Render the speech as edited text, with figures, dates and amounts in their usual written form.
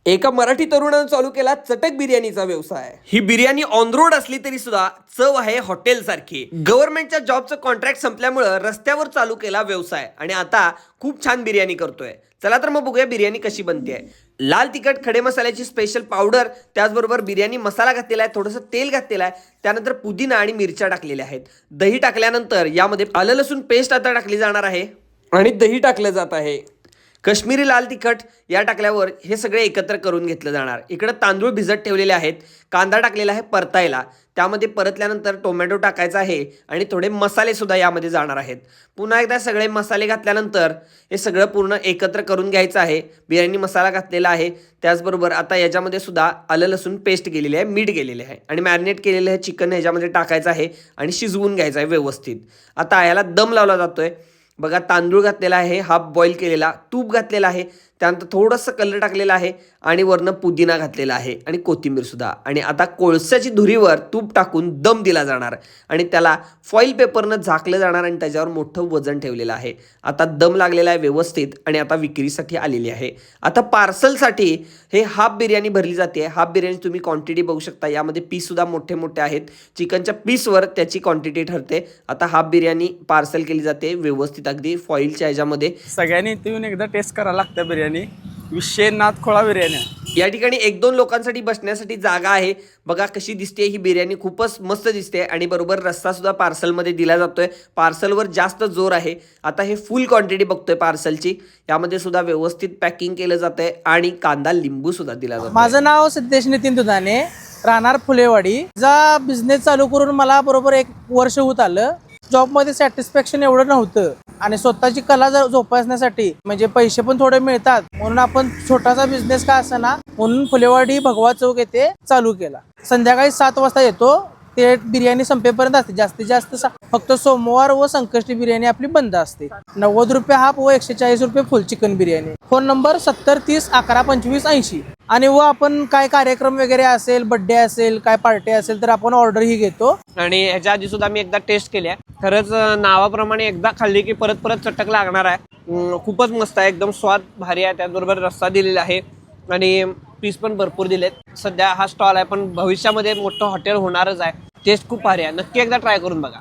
एका मराठी तरुणानं चालू केला चटक बिर्याणीचा व्यवसाय। ही बिर्याणी ऑन रोड असली तरी सुद्धा चव आहे हॉटेल सारखी। गव्हर्नमेंटच्या जॉबचं कॉन्ट्रॅक्ट संपल्यामुळे रस्त्यावर चालू केला व्यवसाय आणि आता खूप छान बिर्याणी करतोय। चला तर मग बघूया बिर्याणी कशी बनते। लाल तिखट खडे मसाल्याची स्पेशल पावडर, त्याचबरोबर बिर्याणी मसाला घातलेला आहे, थोडंसं तेल घातलेलं आहे, त्यानंतर पुदिना आणि मिरच्या टाकलेल्या आहेत। दही टाकल्यानंतर यामध्ये आलं लसूण पेस्ट आता टाकली जाणार आहे आणि दही टाकलं जात आहे। काश्मीरी लाल तिखट या टाकल्यावर हे सगळे एकत्र करून घेतलं जाणार। इकडे तांदूळ भिजत ठेवलेले आहेत, कांदा टाकलेला आहे परतायला, त्यामध्ये परतल्यानंतर टोमॅटो टाकायचा आहे आणि थोडे मसाले सुद्धा यामध्ये जाणार आहेत। पुन्हा एकदा सगळे मसाले घातल्यानंतर हे सगळं पूर्ण एकत्र करून घ्यायचं आहे। बिर्याणी मसाला घातलेला आहे, त्याचबरोबर आता याच्यामध्ये सुद्धा आलं लसूण पेस्ट गेलेली आहे, मीठ गेलेले आहे आणि मॅरिनेट केलेलं हे चिकन ह्याच्यामध्ये टाकायचं आहे आणि शिजवून घ्यायचं आहे व्यवस्थित। आता याला दम लावला जातोय। बघा, तांदूळ घातलेला आहे, हाफ बॉईल केलेला, तूप घातलेला आहे, त्यानंतर थोडंसं कलर टाकलेला आहे आणि वरनं पुदिना घातलेला आहे आणि कोथिंबीर सुद्धा। आणि आता कोळशाची धुरीवर तूप टाकून दम दिला जाणार आणि त्याला फॉईल पेपरनं झाकलं जाणार आणि त्याच्यावर मोठं वजन ठेवलेलं आहे। आता दम लागलेला आहे व्यवस्थित आणि आता विक्रीसाठी आलेली आहे। आता पार्सलसाठी हे हाफ बिर्याणी भरली जाते। हाफ बिर्याणी तुम्ही क्वांटिटी बघू शकता, यामध्ये पीस सुद्धा मोठे मोठे आहेत, चिकनच्या पीसवर त्याची क्वांटिटी ठरते। आता हाफ बिर्याणी पार्सल केली जाते व्यवस्थित अगदी फॉईलच्या ह्याच्यामध्ये। सगळ्यांनी इथे येऊन एकदा टेस्ट करायला लागतं बिर्याणी। विषय नाथखोळा बिर्याणी। या ठिकाणी एक दोन लोकांसाठी बसण्यासाठी जागा आहे। बघा कशी दिसते ही बिर्याणी, खूपच मस्त दिसते आणि बरोबर रस्सा सुद्धा पार्सलमध्ये दिला जातोय। पार्सलवर जास्त जोर आहे। आता हे फुल क्वांटिटी बघतोय पार्सलची, यामध्ये सुद्धा व्यवस्थित पॅकिंग केलं जातंय आणि कांदा लिंबू सुद्धा दिला जातो। माझं नाव सिद्धेश नितीन दुधाने, राहणार फुलेवाडी। जा बिझनेस चालू करून मला बरोबर 1 वर्ष होत आलं। जॉबमध्ये सॅटिस्फॅक्शन एवढं नव्हतं आणि स्वतःची कला जोपासण्यासाठी म्हणजे पैसे पण थोडे मिळतात म्हणून आपण छोटासा बिझनेस का असेना म्हणून फुलेवाडी भगवा चौक येथे चालू केला। संध्याकाळी 7 वाजता येतो, ते बिर्याणी संपेपर्यंत असते। जास्तीत जास्त फक्त सोमवार व संकष्टी बिर्याणी आपली बंद असते। 90 रुपये हाफ व 140 रुपये फुल चिकन बिर्याणी। Phone number 70 30 11 25 80। आणि व आपण काय कार्यक्रम वगैरे असेल, बर्थडे असेल, काय पार्टी असेल तर आपण ऑर्डर ही घेतो। आणि ह्याच्या आधी सुद्धा मी एकदा टेस्ट केली आहे, खरंच नावाप्रमाणे एकदा खाल्ली की परत परत चटक लागणार आहे। खूपच मस्त आहे, एकदम स्वाद भारी आहे, त्याचबरोबर रस्सा दिलेला आहे आणि पीस पण भरपूर दिलेत। सध्या हा स्टॉल आहे पण भविष्यामध्ये मोठं हॉटेल होणारच आहे। टेस्ट खूप भारी आहे, नक्की एकदा ट्राय करून बघा।